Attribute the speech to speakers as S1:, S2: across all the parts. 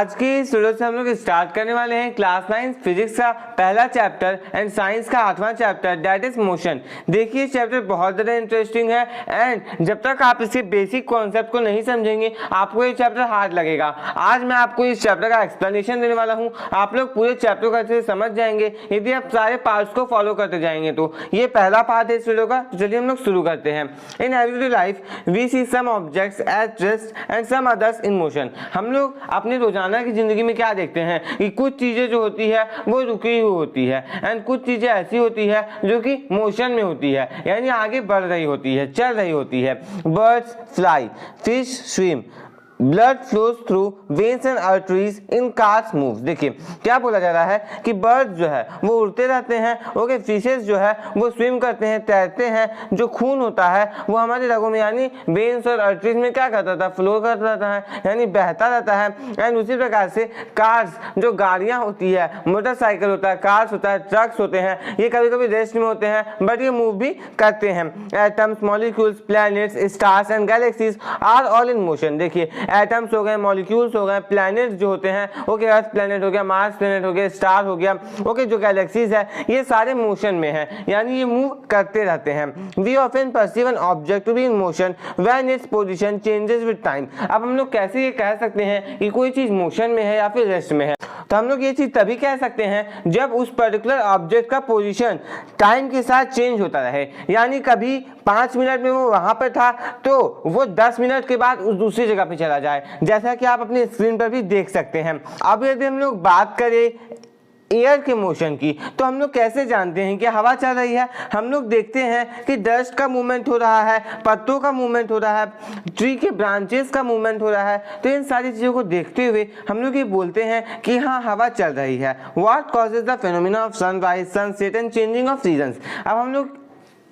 S1: आज की इस वीडियो से हम लोग स्टार्ट करने वाले हैं क्लास 9 फिजिक्स का पहला चैप्टर एंड साइंस का 8वां चैप्टर दैट इज मोशन। देखिए चैप्टर बहुत ज़्यादा इंटरेस्टिंग है एंड जब तक आप इसके बेसिक कॉन्सेप्ट को नहीं समझेंगे आपको ये चैप्टर हार्ड लगेगा। आज मैं आपको इस चैप्टर का एक्सप्लेनेशन देने वाला हूँ, आप लोग पूरे चैप्टर को अच्छे से समझ जाएंगे यदि आप सारे पार्ट्स को फॉलो करते जाएंगे। तो ये पहला पार्ट है इस वीडियो का, चलिए हम लोग शुरू करते हैं। In everyday life we see some objects at rest and some others in motion. हम लोग अपने रोजाना की जिंदगी में क्या देखते हैं कि कुछ चीजें जो होती है वो रुकी हुई होती है एंड कुछ चीजें ऐसी होती है जो कि मोशन में होती है, यानी आगे बढ़ रही होती है, चल रही होती है। Birds fly, fish swim, blood flows through veins and arteries in cars move. देखिए क्या बोला जा रहा है कि बर्ड जो है वो उड़ते रहते हैं, ओके, फिशेस जो है वो स्विम करते हैं, तैरते हैं। जो खून होता है वो हमारे रगों में यानी वेन्स और आर्टरीज में क्या करता था, फ्लो करता रहता है, यानी बहता रहता है। एंड उसी प्रकार से कार्स, जो गाड़ियां होती है, मोटरसाइकिल होता है, कार्स होता है, ट्रक्स होते हैं, ये कभी कभी रेस्ट में होते हैं बट ये मूव भी करते हैं। Atoms, molecules, planets, stars and galaxies are all in motion. देखिए एटम्स हो गए, मॉलिक्यूल्स हो गए, प्लैनेट्स जो होते हैं, ओके, अर्थ प्लैनेट हो गया, मार्स प्लैनेट हो गया, स्टार हो गया, ओके, जो गैलेक्सीज है ये सारे मोशन में हैं, यानी ये मूव करते रहते हैं। We often perceive an object to be in motion when its position changes with time. अब हम लोग कैसे ये कह सकते हैं कि कोई चीज मोशन में है या फिर रेस्ट में है? तो हम लोग ये चीज तभी कह सकते हैं जब उस पर्टिकुलर ऑब्जेक्ट का पोजीशन टाइम के साथ चेंज होता रहे, यानी कभी 5 मिनट में वो वहां पर था तो वो 10 मिनट के बाद उस दूसरी जगह पे चला जाए, जैसा कि आप अपने स्क्रीन पर भी देख सकते हैं। अब यदि हम लोग बात करें एयर के मोशन की, तो हम लोग कैसे जानते हैं कि हवा चल रही है? हम लोग देखते हैं कि डस्ट का मूवमेंट हो रहा है, पत्तों का मूवमेंट हो रहा है, ट्री के ब्रांचेस का मूवमेंट हो रहा है। तो इन सारी चीज़ों को देखते हुए हम लोग ये बोलते हैं कि हाँ हवा चल रही है। What causes the phenomena of sunrise, sunset and changing of seasons. अब हम लोग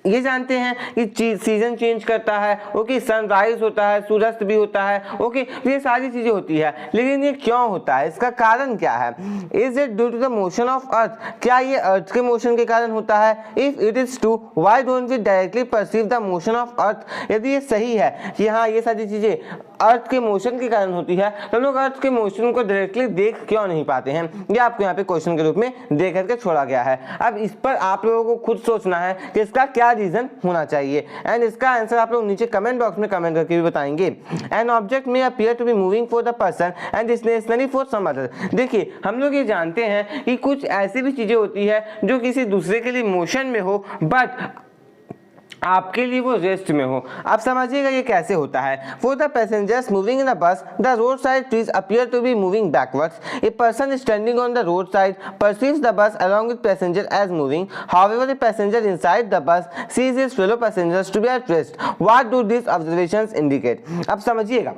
S1: ये जानते हैं कि सीजन चेंज करता है, ओके, सनराइज होता है, सूर्यास्त भी होता है, ओके, ये सारी चीजें होती है, लेकिन ये क्यों होता है, इसका कारण क्या है? Is it due to the motion of earth? क्या ये अर्थ के मोशन के कारण होता है? If it is true, why don't we directly perceive the motion of earth? यदि ये सही है कि हाँ ये सारी चीजें अर्थ के मोशन के कारण होती है, तो लोग अर्थ के मोशन को डायरेक्टली देख क्यों नहीं पाते हैं? ये आपको यहाँ पे क्वेश्चन के रूप में दे करके छोड़ा गया है। अब इस पर आप लोगों को खुद सोचना है कि इसका क्या रीजन होना चाहिए एंड इसका आंसर आप लोग नीचे कमेंट बॉक्स में कमेंट करके भी बताएंगे। An object may appear to be moving for the person and stationary for some other. देखिए हम लोग ये जानते हैं कि कुछ ऐसी भी चीजें होती है जो किसी दूसरे के लिए मोशन में हो बट आपके लिए वो रेस्ट में हो। आप समझिएगा ये कैसे होता है। For the passengers moving in the bus, the road side trees appear to be moving backwards. A person standing on the road side perceives the bus along with passenger as moving. However, the passenger inside the bus sees his fellow passengers to be at rest. What do these observations indicate? अब समझिएगा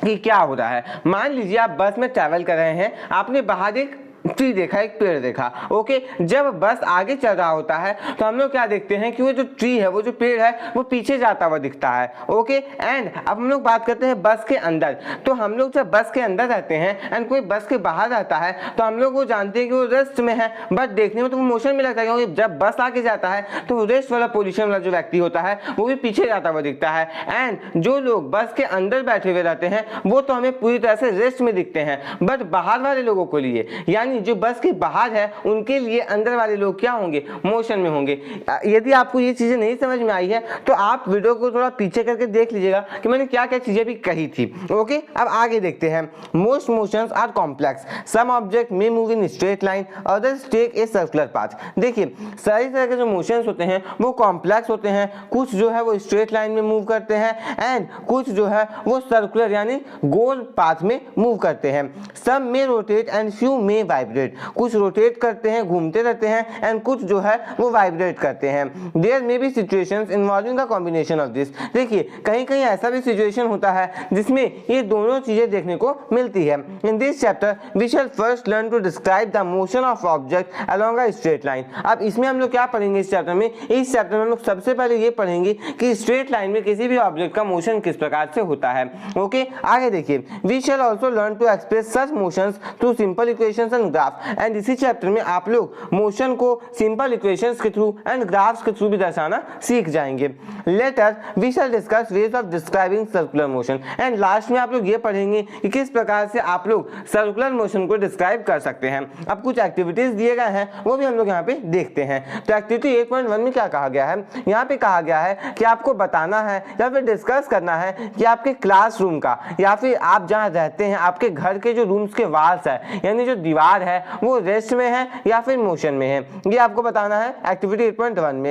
S1: कि क्या हो रहा है। मान लीजिए आप बस में ट्रैवल कर रहे हैं, आपने बाहर एक ट्री देखा, एक पेड़ देखा, ओके। जब बस आगे चल रहा होता है तो हम लोग क्या देखते हैं कि वो जो ट्री है, वो जो पेड़ है, वो पीछे जाता हुआ दिखता है, ओके। एंड अब हम लोग बात करते हैं बस के अंदर। तो हम लोग जब बस के अंदर रहते हैं एंड कोई बस के बाहर रहता है तो हम लोग वो जानते हैं कि वो रेस्ट में है, बट देखने में तो वो मोशन में लगता है, क्योंकि जब बस आगे जाता है तो वो रेस्ट वाला पोजिशन वाला जो व्यक्ति होता है वो भी पीछे जाता हुआ दिखता है। एंड जो लोग बस के अंदर बैठे हुए रहते हैं वो तो हमें पूरी तरह से रेस्ट में दिखते हैं, बट बाहर वाले लोगों के लिए, यानी जो बस के बाहर है उनके लिए अंदर वाले लोग क्या होंगे, मोशन में होंगे। यदि आपको ये चीजें नहीं समझ में आई है तो आप वीडियो को थोड़ा पीछे करके देख लीजिएगा कि मैंने क्या क्या चीजें भी कही थी, ओके। अब आगे देखते हैं। Most motions are complex, some object may move in straight line, others take a circular path. देखिए सारी तरह के जो मोशंस होते हैं वो कॉम्प्लेक्स होते हैं, कुछ जो है वो स्ट्रेट लाइन में मूव करते हैं एंड कुछ जो है वो सर्कुलर यानी गोल पाथ में मूव करते हैं। Some may rotate and few may vibrate, कुछ रोटेट करते हैं, घूमते रहते हैं, एंड कुछ जो है वो वाइब्रेट करते हैं। There may be situations involving a combination of this. देखिए कहीं कहीं ऐसा भी सिचुएशन होता है जिसमें ये दोनों चीजें देखने को मिलती है। In this chapter we shall first learn to describe the motion of object along a straight line. अब इसमें हम लोग क्या पढ़ेंगे इस चैप्टर में? इस चैप्टर में हम लोग सबसे पहले ये पढ़ेंगे कि स्ट्रेट लाइन में किसी भी ऑब्जेक्ट का मोशन किस प्रकार से होता है, ओके। आगे देखिए, we shall also learn to express such motions through simple equations and graph, and इसी चैप्टर में आप लोग मोशन को सिंपल इक्वेशंस के थ्रू एंड ग्राफ्स के थ्रू भी दर्शाना सीख जाएंगे। Later we shall discuss ways of describing circular motion, and last में आप लोग ये पढ़ेंगे कि किस प्रकार से आप लोग सर्कुलर मोशन को डिस्क्राइब कर सकते हैं। अब कुछ एक्टिविटीज दिए गए हैं वो भी हम लोग यहाँ पे देखते हैं। तो एक्टिविटी 8.1 में क्या कहा गया है, यहाँ पे कहा गया है कि आपको बताना है या फिर डिस्कस करना है कि आपके क्लासरूम का या फिर आप जहाँ रहते हैं आपके घर के जो रूम्स के वाल्स है यानी जो दीवार है वो रेस्ट में है या फिर मोशन में है, ये आपको बताना है एक्टिविटी 8.1 में।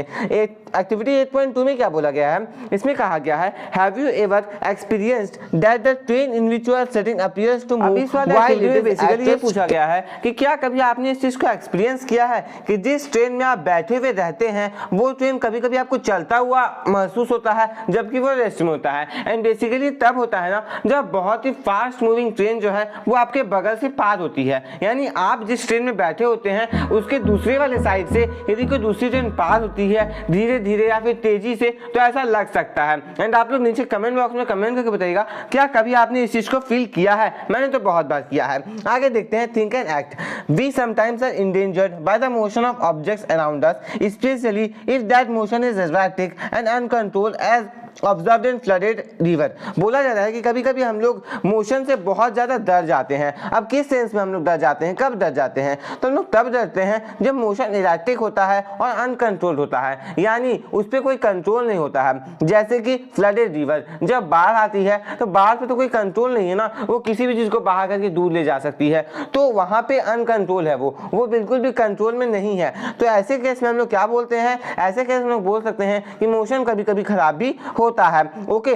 S1: एक्टिविटी 8.2 में क्या बोला गया है, इसमें कहा गया है have you ever experienced that the train in which you are sitting appears to move, इस वाले एक्टिविटी में बेसिकली ये पूछा गया है कि क्या कभी आपने इस चीज को एक्सपीरियंस किया है कि जिस ट्रेन में आप बैठे हुए रहते हैं वो ट्रेन कभी कभी आपको चलता हुआ महसूस होता है जबकि वो रेस्ट में होता है। एंड बेसिकली तब होता है ना जब बहुत ही फास्ट मूविंग ट्रेन जो है वो आपके बगल से पार होती है, यानी आप जिस ट्रेन में बैठे होते हैं उसके दूसरे वाले साइड से यदि कोई दूसरी ट्रेन पार होती है धीरे धीरे या फिर तेजी से तो ऐसा लग सकता है। एंड आप लोग नीचे कमेंट बॉक्स में कमेंट करके बताइएगा क्या कभी आपने इस चीज को फील किया है, मैंने तो बहुत बार किया है। आगे देखते हैं think and act. We sometimes are endangered by the motion of objects around us, specially if that motion is erratic and uncontrolled as observed in flooded river. बोला जा रहा है कि कभी कभी हम लोग मोशन से बहुत ज्यादा डर जाते हैं। अब किस सेंस में हम लोग डर जाते हैं, कब डर जाते हैं, तो हम लोग तब डरते हैं जब मोशन इरेक्टिक होता है और अनकंट्रोल्ड होता है, यानी उस पर कोई कंट्रोल नहीं होता है। जैसे कि फ्लडेड रिवर, जब बाढ़ आती है तो बाढ़ पे तो कोई कंट्रोल नहीं है ना, वो किसी भी चीज को बहा करके दूर ले जा सकती है, तो वहां पे अनकंट्रोल है, वो बिल्कुल भी कंट्रोल में नहीं है। तो ऐसे केस में हम लोग क्या बोलते हैं, ऐसे केस में लोग बोल सकते हैं कि मोशन कभी कभी खराब भी होता है। ओके,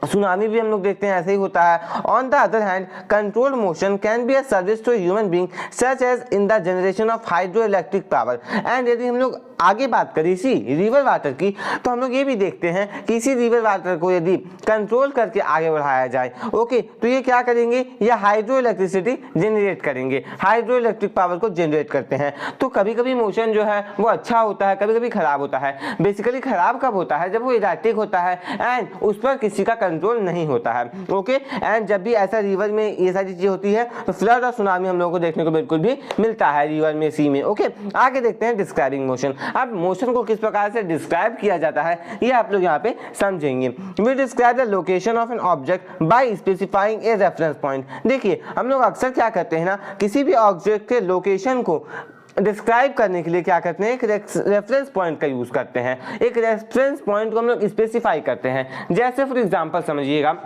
S1: सुनामी भी हम लोग देखते हैं ऐसे ही होता है। On the other hand controlled motion can be a service to human being such as in the generation of hydro electric power. And यदि हम लोग आगे बात करें इसी रिवर वाटर की तो हम लोग ये भी देखते हैं कि इसी रिवर वाटर को यदि कंट्रोल करके आगे बढ़ाया जाए, ओके, तो ये क्या करेंगे, ये हाइड्रो इलेक्ट्रिसिटी जनरेट करेंगे, हाइड्रो इलेक्ट्रिक पावर को जनरेट करते हैं। तो कभी कभी मोशन जो है वो अच्छा होता है, कभी कभी खराब होता है। बेसिकली खराब कब होता है, जब वो इरेक्टिक होता है एंड उस पर किसी का कंट्रोल नहीं होता है। ओके, एंड जब भी ऐसा रिवर में ये सारी चीजें होती है तो फ्लड और सुनामी हम लोगों को देखने को बिल्कुल भी मिलता है रिवर में, सी में। ओके, आगे देखते हैं डिस्क्राइबिंग मोशन। अब मोशन को किस प्रकार से डिस्क्राइब किया जाता है ये आप लोग यहाँ पे समझेंगे। We describe the location of an object by specifying a reference point. देखिए हम लोग अक्सर क्या करते हैं ना, किसी भी ऑब्जेक्ट के लोकेशन को डिस्क्राइब करने के लिए क्या करते हैं, एक रेफरेंस पॉइंट का यूज करते हैं। एक रेफरेंस पॉइंट को हम लोग स्पेसिफाई करते हैं। जैसे फॉर एग्जांपल समझिएगा,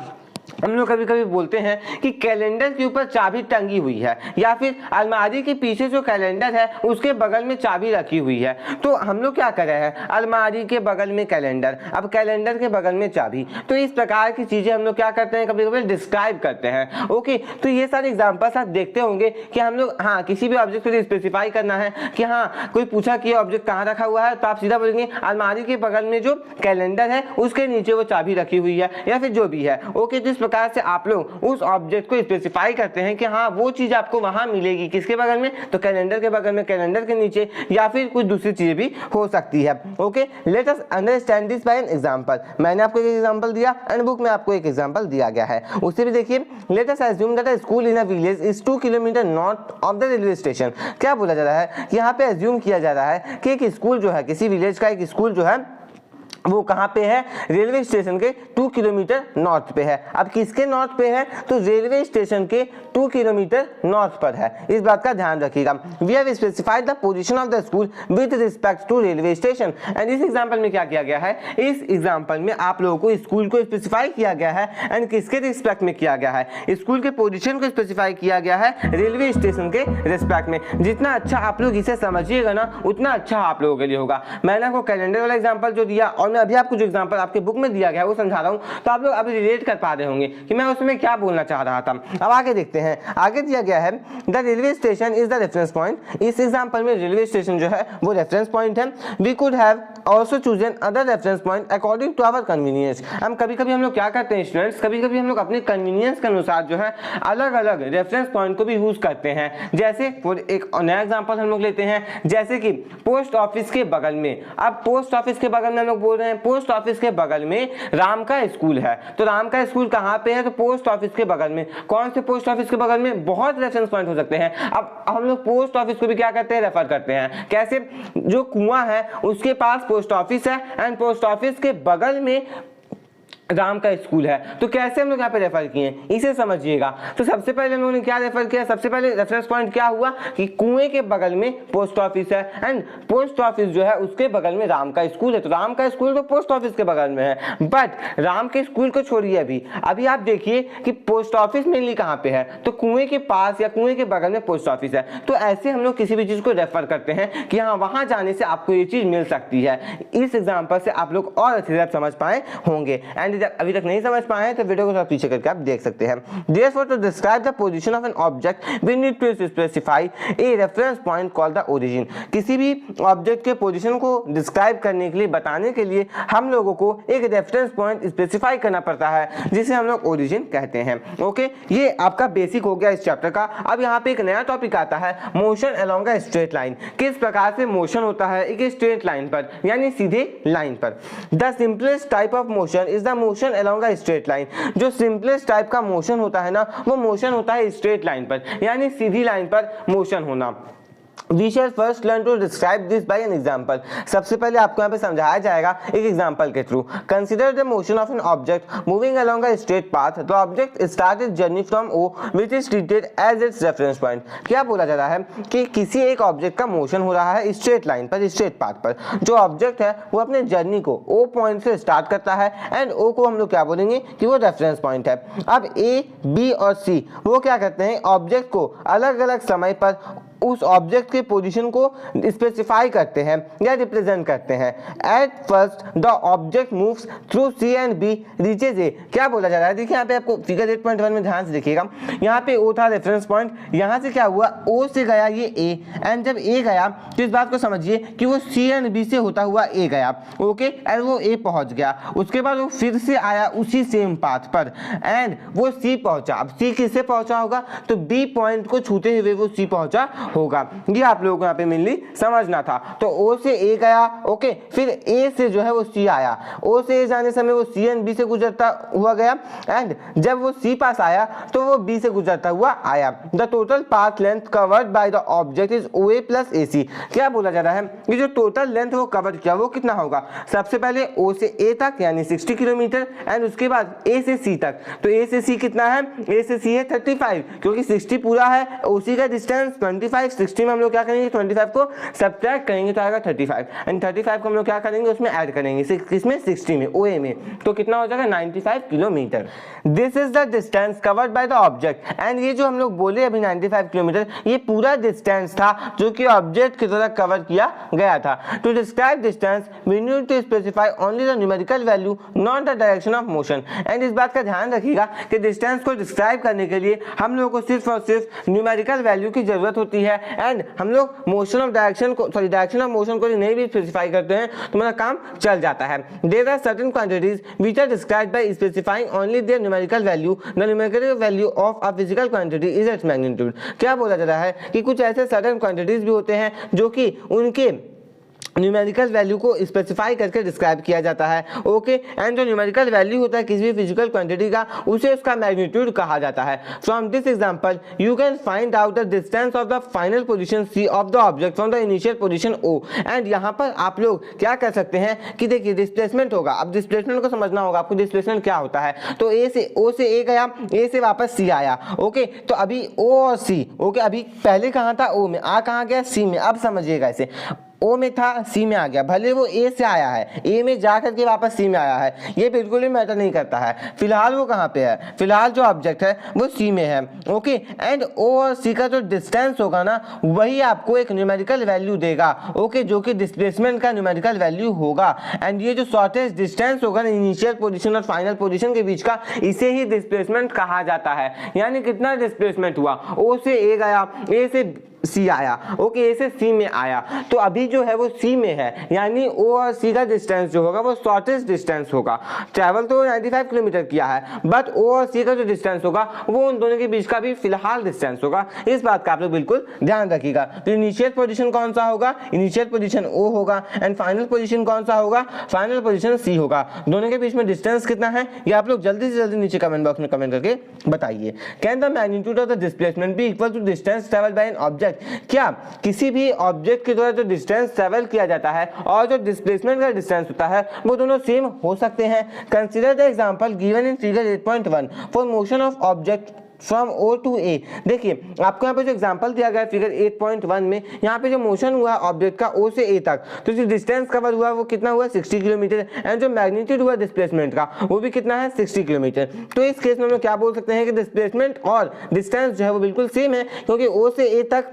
S1: हम लोग कभी कभी बोलते हैं कि कैलेंडर के ऊपर चाबी टंगी हुई है, या फिर अलमारी के पीछे जो कैलेंडर है उसके बगल में चाबी रखी हुई है। तो हम लोग क्या कर रहे हैं, अलमारी के बगल में कैलेंडर, अब कैलेंडर के बगल में चाबी। तो इस प्रकार की चीजें हम लोग क्या करते हैं, कभी कभी डिस्क्राइब करते हैं। ओके, तो ये सारे एग्जांपल्स आप देखते होंगे कि हम लोग हाँ किसी भी ऑब्जेक्ट को स्पेसिफाई करना है कि हाँ कोई पूछा कि ऑब्जेक्ट कहाँ रखा हुआ है तो आप सीधा बोलेंगे अलमारी के बगल में जो कैलेंडर है उसके नीचे वो चाबी रखी हुई है, या फिर जो भी है। ओके, तो इस प्रकार से आप लोग उस ऑब्जेक्ट को स्पेसिफाई करते हैं कि हाँ वो चीज आपको वहां मिलेगी, किसके बगल में, तो कैलेंडर के बगल में, कैलेंडर के नीचे, या फिर कुछ दूसरी चीजें भी हो सकती है। Okay, late us understand this by an example. मैंने आपको एक एग्जांपल दिया एंड बुक में आपको एक एग्जांपल दिया गया है, उससे भी देखिए। Let us assume that a school in a village is 2 kilometre north of the railway station. क्या बोला जा रहा है, यहाँ पे अज्यूम किया जा रहा है कि एक स्कूल जो है, किसी विलेज का एक स्कूल जो है वो कहाँ पे है, रेलवे स्टेशन के 2 किलोमीटर नॉर्थ पे है। अब किसके नॉर्थ पे है, तो रेलवे स्टेशन के 2 किलोमीटर नॉर्थ पर है। इस बात का ध्यान रखिएगा। We have specified the position of the school with respect to railway station. And इस एग्जांपल में क्या किया गया है, इस एग्जांपल में आप लोगों को स्कूल को स्पेसिफाई किया गया है एंड किसके रिस्पेक्ट में किया गया है, स्कूल के पोजीशन को स्पेसिफाई किया गया है रेलवे स्टेशन के रिस्पेक्ट में। जितना अच्छा आप लोग इसे समझिएगा ना उतना अच्छा आप लोगों के लिए होगा। मैंने आपको कैलेंडर वाला एग्जाम्पल जो दिया और मैं अभी आपको जो एग्जांपल आपके बुक में दिया गया है वो समझा रहा हूं, तो आप लोग अभी रिलेट कर पा रहे होंगे कि मैं उसमें क्या बोलना चाह रहा था। अब आगे देखते हैं, आगे दिया गया है the railway station is the reference point. इस एग्जांपल में रेलवे स्टेशन जो है वो रेफरेंस पॉइंट है। We could have also chosen other reference point according to our convenience. हम कभी-कभी हम लोग क्या करते हैं स्टूडेंट्स, कभी-कभी हम लोग अपने कन्वीनियंस के अनुसार जो है अलग-अलग रेफरेंस पॉइंट को भी यूज करते हैं। जैसे एक नया एग्जांपल हम लोग लेते हैं, जैसे कि पोस्ट ऑफिस के बगल में। अब पोस्ट ऑफिस के बगल में हम लोग बोल रहे रहे हैं? पोस्ट ऑफिस के बगल में राम का स्कूल है। तो राम का स्कूल कहाँ पे है? तो पोस्ट ऑफिस के बगल में। कौन से पोस्ट ऑफिस के बगल में? बहुत रेफरेंस पॉइंट हो सकते हैं। अब हम लोग पोस्ट ऑफिस को भी क्या करते हैं? रेफर करते हैं। कैसे? जो कुआं है उसके पास पोस्ट ऑफिस है एंड पोस्ट ऑफिस के बगल में राम का स्कूल है। तो कैसे हम लोग यहाँ पे रेफर किए, इसे समझिएगा। तो सबसे पहले हम लोगों ने क्या रेफर किया? सबसे पहले रेफरेंस पॉइंट क्या हुआ कि कुएं के बगल में पोस्ट ऑफिस है एंड पोस्ट ऑफिस जो है उसके बगल में राम का स्कूल है। तो राम का स्कूल तो पोस्ट ऑफिस के बगल में है, बट राम के स्कूल को छोड़िए। अभी आप देखिए कि पोस्ट ऑफिस मेनली कहाँ पे है? तो कुएं के पास या कुएं के बगल में पोस्ट ऑफिस है। तो ऐसे हम लोग किसी भी चीज को रेफर करते हैं कि हाँ वहां जाने से आपको ये चीज मिल सकती है। इस एग्जाम्पल से आप लोग और अच्छे से समझ पाए होंगे एंड अभी तक नहीं समझ पाए हैं तो वीडियो को थोड़ा पीछे करके आप देख सकते हैं। Therefore, to describe the position of an object, we need to specify a reference point called the origin. किसी भी ऑब्जेक्ट के पोजीशन को डिस्क्राइब करने के लिए, बताने के लिए हम लोगों को एक रेफरेंस पॉइंट स्पेसिफाई करना पड़ता है जिसे हम लोग ओरिजिन कहते हैं। ओके, ये आपका बेसिक हो गया इस चैप्टर का। अब यहाँ पे एक नया टॉपिक आता है, motion along a straight line. किस प्रकार से मोशन होता है एक स्ट्रेट लाइन पर, यानी सीधे लाइन पर। The simplest type of motion is the motion along a straight line. जो सिंपलेस्ट टाइप का मोशन होता है ना, वो मोशन होता है स्ट्रेट लाइन पर, यानी सीधी लाइन पर मोशन होना। We shall first learn to describe this by an example. सबसे पहले आपको यहाँ पे समझाया जाएगा एक एग्जाम्पल के through. Consider the motion of an object moving along a straight path. The object starts its journey from O, which is treated as its reference point. क्या बोला जा रहा है कि किसी एक ऑब्जेक्ट का मोशन हो रहा है स्ट्रेट लाइन पर, स्ट्रेट पाथ पर। जो ऑब्जेक्ट है वो अपने जर्नी को O पॉइंट से स्टार्ट करता है एंड O को हम लोग क्या बोलेंगे कि वो रेफरेंस पॉइंट है। अब A, B और C वो क्या करते हैं? ऑब्जेक्ट को अलग अलग समय पर उस ऑब्जेक्ट के पोजीशन को स्पेसिफाई करते हैं या रिप्रेजेंट करते हैं। At first the object moves through C and B reaches A. क्या बोला जा रहा है? देखिए यहाँ पे आपको फिगर 8.1 में ध्यान से देखिएगा। यहाँ पे ओ था रेफरेंस पॉइंट, यहाँ से क्या हुआ? ओ से गया ये ए एंड जब ए गया तो इस बात को समझिए कि वो सी एंड बी से होता हुआ ए गया। ओके, एंड वो ए पहुंच गया। उसके बाद वो फिर से आया उसी सेम पाथ पर एंड वो सी पहुंचा। अब सी किससे पहुंचा होगा? तो बी पॉइंट को छूते हुए वो सी पहुंचा होगा। ये आप लोगों को यहाँ पे मेनली समझना था। तो ओ से ए गया, ओके, फिर ए से जो है वो सी आया। ओ से ए जाने समय वो सी एंड बी से गुजरता हुआ गया एंड जब वो सी पास आया तो वो बी से गुजरता हुआ आया। The total path length covered by the object is O A plus A C. क्या बोला जा रहा है कि जो टोटल लेंथ वो कवर किया वो कितना होगा? सबसे पहले ओ से ए तक यानी 60 किलोमीटर एंड उसके बाद ए से सी तक। तो ए से सी कितना है? ए से सी है 35, क्योंकि 60 पूरा है, ओसी का डिस्टेंस 25। 60 में हम लोग क्या करेंगे? 25 को सब्ट्रैक्ट करेंगे तो आएगा 35 एंड 35 को हम लोग क्या करेंगे? उसमें ऐड करेंगे किसमें? 60 में, ओए में। तो कितना हो जाएगा? 95 kilometre. This is the distance covered by the object. And ये जो हम लोग बोले अभी 95 किलोमीटर, ये पूरा डिस्टेंस था जो कि ऑब्जेक्ट की तरह कवर किया गया था। To describe distance we need to specify only the numerical value, not the direction of motion. And इस बात का ध्यान रखिएगा कि डिस्टेंस को डिस्क्राइब करने के लिए हम लोगों को सिर्फ और सिर्फ न्यूमेरिकल वैल्यू की जरूरत होती है एंड हम लोग मोशन ऑफ डायरेक्शन को, सॉरी डायरेक्शन ऑफ मोशन को नहीं भी स्पेसिफाई करते हैं तो हमारा काम चल जाता है। There are certain quantities which are described by specifying only their numerical value. The numerical value of a physical quantity is its magnitude. क्या बोला जा रहा है कि कुछ ऐसे सर्टेन क्वांटिटीज भी होते हैं जो कि उनके न्यूमेरिकल वैल्यू को स्पेसिफाई करके डिस्क्राइब किया जाता है। ओके, एंड जो न्यूमेरिकल वैल्यू होता है किसी भी फिजिकल क्वांटिटी का, उसे उसका मैग्नीट्यूड कहा जाता है। From this example you can find out the distance of the final position C of the object from the initial position O. And यहाँ पर आप लोग क्या कर सकते हैं कि देखिए डिस्प्लेसमेंट होगा। अब डिस्प्लेसमेंट को समझना होगा आपको, डिस्प्लेसमेंट क्या होता है। तो ए से ओ से ए गया, ए से वापस सी आया। ओके, तो अभी ओ और सी, ओके, अभी पहले कहाँ था? ओ में, आ कहाँ गया? सी में। अब समझिएगा इसे, ओ में था, सी में आ गया। भले वो ए से आया है, ए में जाकर के वापस सी में आया है, ये बिल्कुल भी मैटर नहीं करता है। फिलहाल वो कहाँ पे है? फिलहाल जो ऑब्जेक्ट है वो सी में है। ओके, एंड ओ और सी का जो डिस्टेंस होगा ना, वही आपको एक न्यूमेरिकल वैल्यू देगा। ओके, जो कि डिस्प्लेसमेंट का न्यूमेरिकल वैल्यू होगा। एंड ये जो शॉर्टेस्ट डिस्टेंस होगा इनिशियल पोजीशन और फाइनल पोजीशन के बीच का, इसे ही डिस्प्लेसमेंट कहा जाता है। यानी कितना डिस्प्लेसमेंट हुआ? ओ से ए गया, ए से सी आया, ओके, ए से सी में आया, तो अभी जो है वो सी में है, यानी ओ और सी का डिस्टेंस जो होगा वो शॉर्टेस्ट डिस्टेंस होगा। ट्रैवल तो 95 किलोमीटर किया है, बट ओ और सी का जो डिस्टेंस होगा वो उन दोनों के बीच का भी फिलहाल डिस्टेंस होगा। इस बात का आप लोग बिल्कुल ध्यान रखिएगा। तो इनिशियल पोजीशन कौन सा होगा? इनिशियल पोजीशन ओ होगा, एंड फाइनल पोजीशन कौन सा होगा? फाइनल पोजीशन सी होगा। दोनों के बीच में डिस्टेंस कितना है ये आप लोग जल्दी से जल्दी नीचे कमेंट बॉक्स में कमेंट करके बताइए। Can the magnitude of the displacement be equal to distance travel by an object? क्या किसी भी ऑब्जेक्ट के द्वारा जो डिस्टेंस ट्रैवल किया जाता है और जो डिस्प्लेसमेंट का डिस्टेंस होता है वो दोनों सेम हो सकते हैं? Consider the example given in figure 8.1 for motion of object from O to A. देखिए आपको यहाँ पे जो एग्जांपल दिया गया है फिगर 8.1 में, यहाँ पे जो मोशन हुआ ऑब्जेक्ट का ओ से ए तक, तो जो डिस्टेंस कवर हुआ वो कितना हुआ? 60 किलोमीटर, एंड जो मैग्नीट्यूड हुआ डिस्प्लेसमेंट का वो भी कितना है? 60 किलोमीटर। तो इस केस में हम लोग क्या बोल सकते हैं कि डिस्प्लेसमेंट और डिस्टेंस जो है वो बिल्कुल सेम है, क्योंकि ओ से ए तक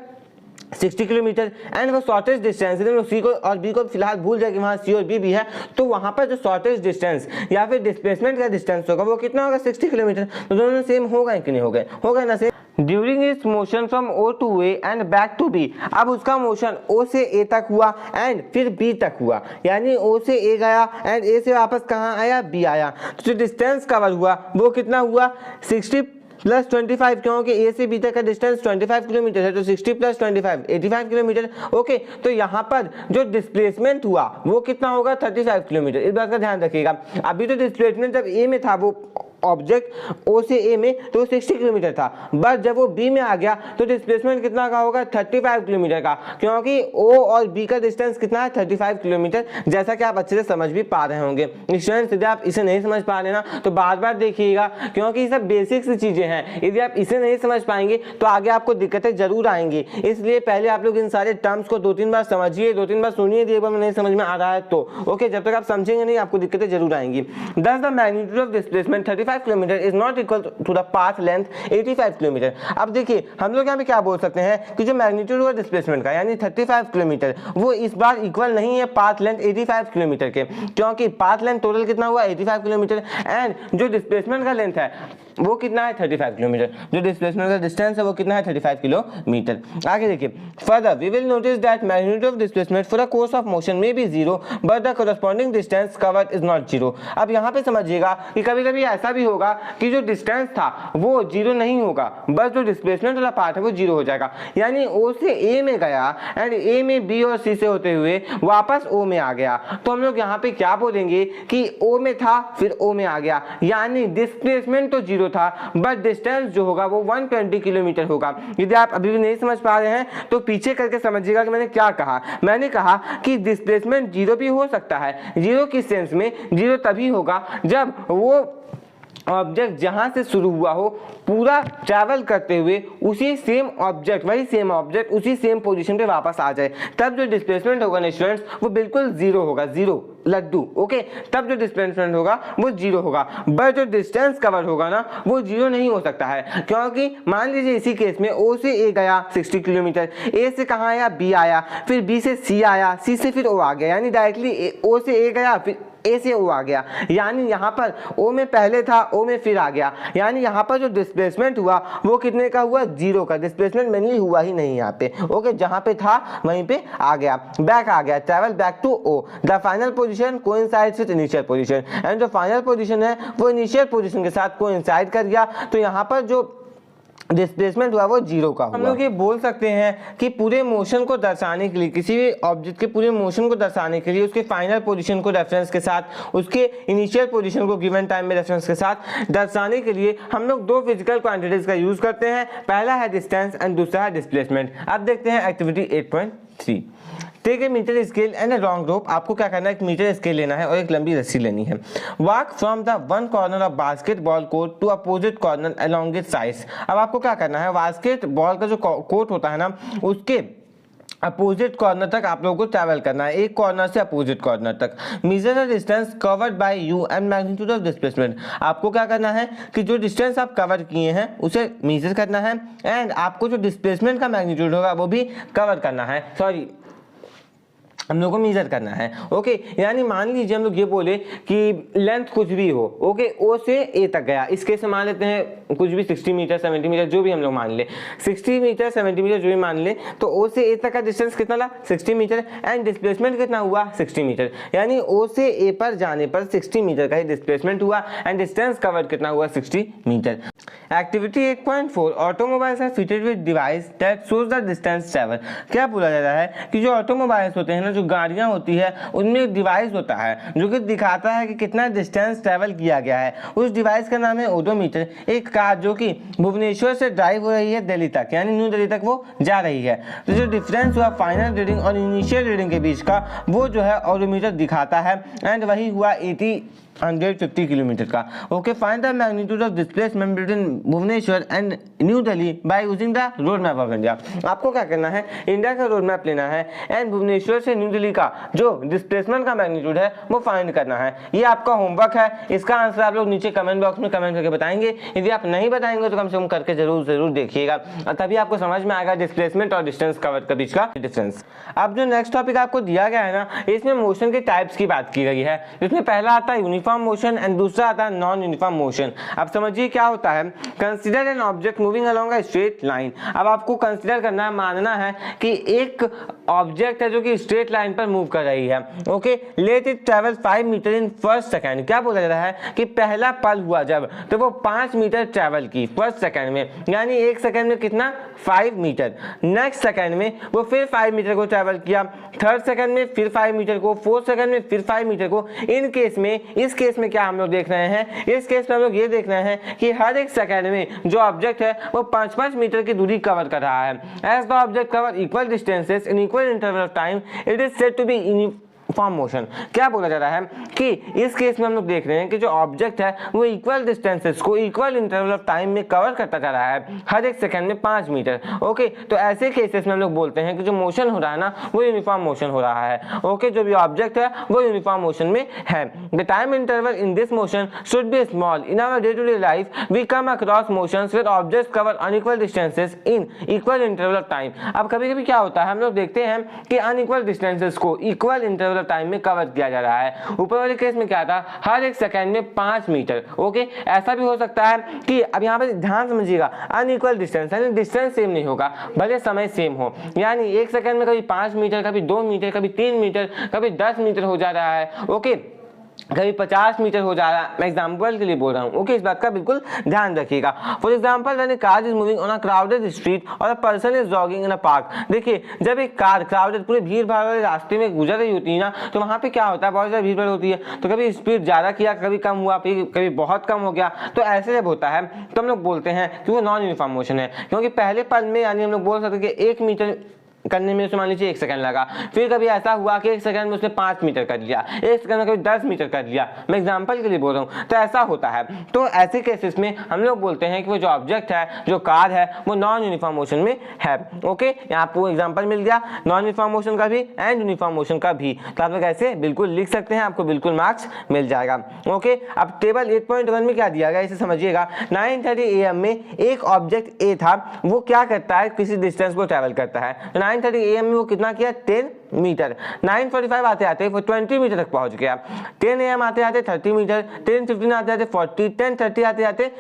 S1: 60 किलोमीटर एंड वो शॉर्टेस्ट डिस्टेंस है। सी को और बी को फिलहाल भूल जाए कि वहाँ सी और बी भी है, तो वहाँ पर जो शॉर्टेस्ट डिस्टेंस या फिर डिस्प्लेसमेंट का डिस्टेंस होगा वो कितना होगा? 60 किलोमीटर। तो दोनों सेम होगा कि नहीं होगा? होगा ना same. During its motion from O to A and back to B, अब उसका मोशन ओ से ए तक हुआ एंड फिर बी तक हुआ, यानी ओ से ए गया एंड ए से वापस कहाँ आया? बी आया। तो जो डिस्टेंस कवर हुआ वो कितना हुआ? 60 प्लस 25, क्योंकि ए से बी तक का डिस्टेंस 25 किलोमीटर है, तो 60 प्लस 25 85 किलोमीटर। ओके, तो यहाँ पर जो डिस्प्लेसमेंट हुआ वो कितना होगा? 35 किलोमीटर। इस बात का ध्यान रखिएगा। अभी तो डिस्प्लेसमेंट जब ए में था वो ऑब्जेक्ट ओ से ए में, तो 60 किलोमीटर था, बट जब वो बी में आ गया तो डिस्प्लेसमेंट कितना का होगा? 35 किलोमीटर का, क्योंकि ओ और बी का डिस्टेंस कितना है? 35 किलोमीटर। जैसा कि आप अच्छे से समझ भी पा रहे होंगे। स्टूडेंट्स यदि आप इसे नहीं समझ पा रहे ना तो बार बार देखिएगा, क्योंकि ये सब बेसिक सी चीजें हैं। यदि आप इसे नहीं समझ पाएंगे तो आगे आपको दिक्कतें जरूर आएंगी। इसलिए पहले आप लोग इन सारे टर्म्स को 2-3 बार समझिए, 2-3 बार सुनिए, एक बार नहीं समझ में आ रहा है तो ओके, जब तक आप समझेंगे नहीं आपको दिक्कतें जरूर आएंगी। Thus the magnitude of displacement 35 kilometre is not equal to the path length 85 kilometre. अब देखिए हम लोग यहाँ पे क्या बोल सकते हैं कि जो मैग्नीट्यूड हुआ डिस्प्लेसमेंट का यानी 35 किलोमीटर वो इस बार इक्वल नहीं है पाथ लेंथ 85 किलोमीटर के, क्योंकि पाथ लेंथ टोटल कितना हुआ? 85 किलोमीटर, एंड जो डिस्प्लेसमेंट का लेंथ है वो कितना है? 35 किलोमीटर। जो डिस्प्लेसमेंट का डिस्टेंस है वो कितना है? 35 किलोमीटर। आगे देखिए, further we will notice that magnitude of displacement for a course of motion may be 0 but the corresponding distance covered is not 0। अब यहाँ पे समझिएगा कि कभी कभी ऐसा भी होगा कि जो डिस्टेंस था वो 0 नहीं होगा, बस जो डिस्प्लेसमेंट वाला पार्ट है वो 0 हो जाएगा। यानी ओ से ए में गया एंड ए में बी और सी से होते हुए वापस ओ में आ गया, तो हम लोग यहाँ पे क्या बोलेंगे कि ओ में था फिर ओ में आ गया, यानी डिस्प्लेसमेंट तो 0 था बट डिस्टेंस जो होगा वो 120 किलोमीटर होगा। यदि आप अभी भी नहीं समझ पा रहे हैं तो पीछे करके समझिएगा कि मैंने क्या कहा। मैंने कहा कि डिस्प्लेसमेंट 0 भी हो सकता है। 0 किस सेंस में? 0 तभी होगा जब वो ऑब्जेक्ट जहां से शुरू हुआ हो पूरा ट्रैवल करते हुए उसी सेम ऑब्जेक्ट उसी सेम पोजीशन पे वापस आ जाए, तब जो डिस्प्लेसमेंट होगा ना स्टूडेंट्स वो बिल्कुल 0 होगा, 0 लड्डू। ओके, तब जो डिस्प्लेसमेंट होगा वो 0 होगा, बट जो डिस्टेंस कवर होगा ना वो 0 नहीं हो सकता है, क्योंकि मान लीजिए इसी केस में ओ से ए गया 60 किलोमीटर, ए से कहाँ आया? बी आया, फिर बी से सी आया, सी से फिर ओ आ गया, यानी डायरेक्टली ओ से ए गया फिर ए से ओ आ गया, यानी यहाँ पर ओ में पहले था ओ में फिर आ गया, यानी यहाँ पर जो डिस्प्लेसमेंट हुआ वो कितने का हुआ? 0 का। डिस्प्लेसमेंट मेनली हुआ ही नहीं यहाँ पे। ओके, जहाँ पे था वहीं पे आ गया, बैक आ गया, travel back to O. The final position coincides with initial position, and जो फाइनल पोजीशन है वो इनिशियल पोजीशन के साथ कोइंसाइड कर गया, तो यहाँ पर जो डिस्प्लेसमेंट हुआ वो 0 का हुआ। हम लोग ये बोल सकते हैं कि पूरे मोशन को दर्शाने के लिए, किसी भी ऑब्जेक्ट के पूरे मोशन को दर्शाने के लिए उसके फाइनल पोजीशन को रेफरेंस के साथ, उसके इनिशियल पोजीशन को गिवन टाइम में रेफरेंस के साथ दर्शाने के लिए हम लोग दो फिजिकल क्वांटिटीज का यूज करते हैं। पहला है डिस्टेंस एंड दूसरा है डिस्प्लेसमेंट। अब देखते हैं activity 8.3। Take a metre scale and a long rope. आपको क्या करना है? एक मीटर स्केल लेना है और एक लंबी रस्सी लेनी है। Walk from the one corner of basketball court to opposite corner along its sides. अब आपको क्या करना है? बास्केटबॉल का जो कोर्ट होता है ना उसके अपोजिट कॉर्नर तक आप लोगों को ट्रैवल करना है, एक कॉर्नर से अपोजिट कॉर्नर तक। Measure the distance covered by you and magnitude of displacement. आपको क्या करना है कि जो डिस्टेंस आप कवर किए हैं उसे मेजर करना है एंड आपको जो डिस्प्लेसमेंट का मैग्नीट्यूड होगा वो भी कवर करना है, हम लोग को मेजर करना है। ओके, यानी मान लीजिए हम लोग ये बोले कि लेंथ कुछ भी हो, ओके, ओ से ए तक गया, इस केस में मान लेते हैं कुछ भी 60 मीटर 70 मीटर जो भी हम लोग मान ले, 60 मीटर 70 मीटर जो भी मान ले, तो ओ से ए तक का डिस्टेंस कितना ला 60 मीटर एंड डिस्प्लेसमेंट कितना हुआ 60 मीटर, यानी ओ से ए पर जाने पर 60 मीटर का ही डिस्प्लेसमेंट हुआ एंड डिस्टेंस कवर्ड कितना हुआ 60 metre. Activity 8.4 automobiles are fitted with device that shows the distance travel. क्या बोला जा रहा है कि जो ऑटोमोबाइल्स होते हैं ना, जो गाड़ियां होती है, उनमें एक डिवाइस होता है जो कि दिखाता है कि कितना डिस्टेंस ट्रैवल किया गया है। उस डिवाइस का नाम है ओडोमीटर। एक कार जो कि भुवनेश्वर से ड्राइव हो रही है दिल्ली तक, यानी न्यू दिल्ली तक वो जा रही है, तो जो डिफरेंस हुआ फाइनल रीडिंग और इनिशियल रीडिंग के बीच का, वो जो है ओडोमीटर दिखाता है एंड वही हुआ 150 किलोमीटर का। Okay, find the magnitude of displacement between Bhubaneswar and New Delhi by using the road map of India. आपको क्या करना है, इंडिया का रोड मैप लेना है एंड भुवनेश्वर से न्यू दिल्ली का जो डिस्प्लेसमेंट का मैग्नीट्यूड है वो फाइंड करना है। ये आपका होमवर्क है, इसका आंसर आप लोग नीचे कमेंट बॉक्स में कमेंट करके बताएंगे। यदि आप नहीं बताएंगे तो कम से कम करके जरूर देखिएगा, तभी आपको समझ में आएगा डिस्प्लेसमेंट और डिस्टेंस कवर के बीच का डिफरेंस। अब जो नेक्स्ट टॉपिक आपको दिया गया है ना, इसमें मोशन के टाइप्स की बात की गई है, जिसमें पहला आता है यूनिफॉर्म मोशन एंड दूसरा आता है नॉन यूनिफॉर्म मोशन। अब समझिए क्या होता है, consider an object moving along a straight line. अब आपको कंसीडर करना है, मानना है कि एक ऑब्जेक्ट है जो कि स्ट्रेट लाइन पर मूव कर रही है। Okay, let it travel 5 metre in first second. क्या बोला जा रहा है कि पहला पल हुआ जब, तो वो 5 मीटर ट्रैवल की फर्स्ट सेकंड में, यानी एक सेकंड में कितना 5 मीटर। नेक्स्ट सेकंड में वो फिर 5 मीटर को ट्रैवल किया, थर्ड सेकंड में फिर 5 मीटर को, फोर्थ सेकंड में फिर 5 मीटर को। इन केस में, इस केस में क्या हम लोग देख रहे हैं, इस केस में हम लोग ये देख रहे हैं कि हर एक सेकंड में जो ऑब्जेक्ट है वो 5-5 मीटर की दूरी कवर कर रहा है। As the object cover equal distances in equal interval of time, it is said to be uniform motion. क्या बोला जा रहा है कि इस केस में हम लोग देख रहे हैं कि जो ऑब्जेक्ट है वो इक्वल डिस्टेंसेस को इक्वल इंटरवल ऑफ टाइम में कवर करता जा रहा है, हर एक सेकंड में 5 मीटर। ओके, तो ऐसे केसेस में हम लोग बोलते हैं कि जो मोशन हो रहा है ना, वो यूनिफॉर्म मोशन हो रहा है। ओके, जो भी ऑब्जेक्ट है वो यूनिफॉर्म मोशन में है। The time interval in this motion should be small. In our day to day life we come across motions with objects cover unequal distances in equal interval of time. अब कभी कभी क्या होता है, हम लोग देखते हैं कि अनइक्वल डिस्टेंसेस को इक्वल इंटरवल ऑफ टाइम में कवर किया जा रहा है। ऊपर वाले केस में क्या था, हर एक सेकंड में 5 मीटर। ओके, ऐसा भी हो सकता है कि अब यहाँ पे ध्यान समझिएगा, अनइक्वल डिस्टेंस यानी डिस्टेंस सेम नहीं होगा, भले समय सेम हो, यानी एक सेकंड में कभी 5 मीटर, कभी 2 मीटर, कभी 3 मीटर, कभी 10 मीटर हो जा रहा है। ओके, कभी 50 मीटर हो जा रहा है। मैं एग्जांपल के लिए बोल रहा हूँ। ओके, इस बात का बिल्कुल ध्यान रखिएगा। For example, when a car is moving on a crowded street और a person is jogging in a park. देखिए, जब एक कार क्राउडेड पूरे भीड़ भाड़ वाले रास्ते में गुजर रही होती है ना, तो वहाँ पे क्या होता है, बहुत ज़्यादा भीड़ भाड़ होती है, तो कभी स्पीड ज़्यादा किया, कभी कम हुआ, कभी बहुत कम हो गया। तो ऐसे जब होता है तो हम लोग बोलते हैं कि वो नॉन यूनिफॉर्म मोशन है, क्योंकि पहले पल में यानी हम लोग बोल सकते हैं कि 1 मीटर करने में उसे मान लीजिए 1 सेकंड लगा, फिर कभी ऐसा हुआ कि 1 सेकंड में उसने 5 मीटर कर लिया, 1 सेकंड में कभी 10 मीटर कर लिया। मैं एग्जांपल के लिए बोल रहा हूँ, तो ऐसा होता है। तो ऐसे केसेस में हम लोग बोलते हैं कि वो जो ऑब्जेक्ट है, जो कार है, वो नॉन यूनिफॉर्म मोशन में है। ओके, यहाँ आपको एग्जाम्पल मिल गया नॉन यूनिफॉर्म मोशन का भी एंड यूनिफॉर्म मोशन का भी, तो आप लोग ऐसे बिल्कुल लिख सकते हैं, आपको बिल्कुल मार्क्स मिल जाएगा। ओके, अब टेबल 8.1 में क्या दिया गया इसे समझिएगा। 9:30 AM में एक ऑब्जेक्ट ए था, वो क्या करता है, किसी डिस्टेंस को ट्रैवल करता है। तो 9:30 AM में वो कितना किया, 10 मीटर। 9:45 आते आते वो 20 मीटर तक पहुंच गया। 10 AM आते आते 30 मीटर, 10:15 आते आते 40, 10:30 आते आते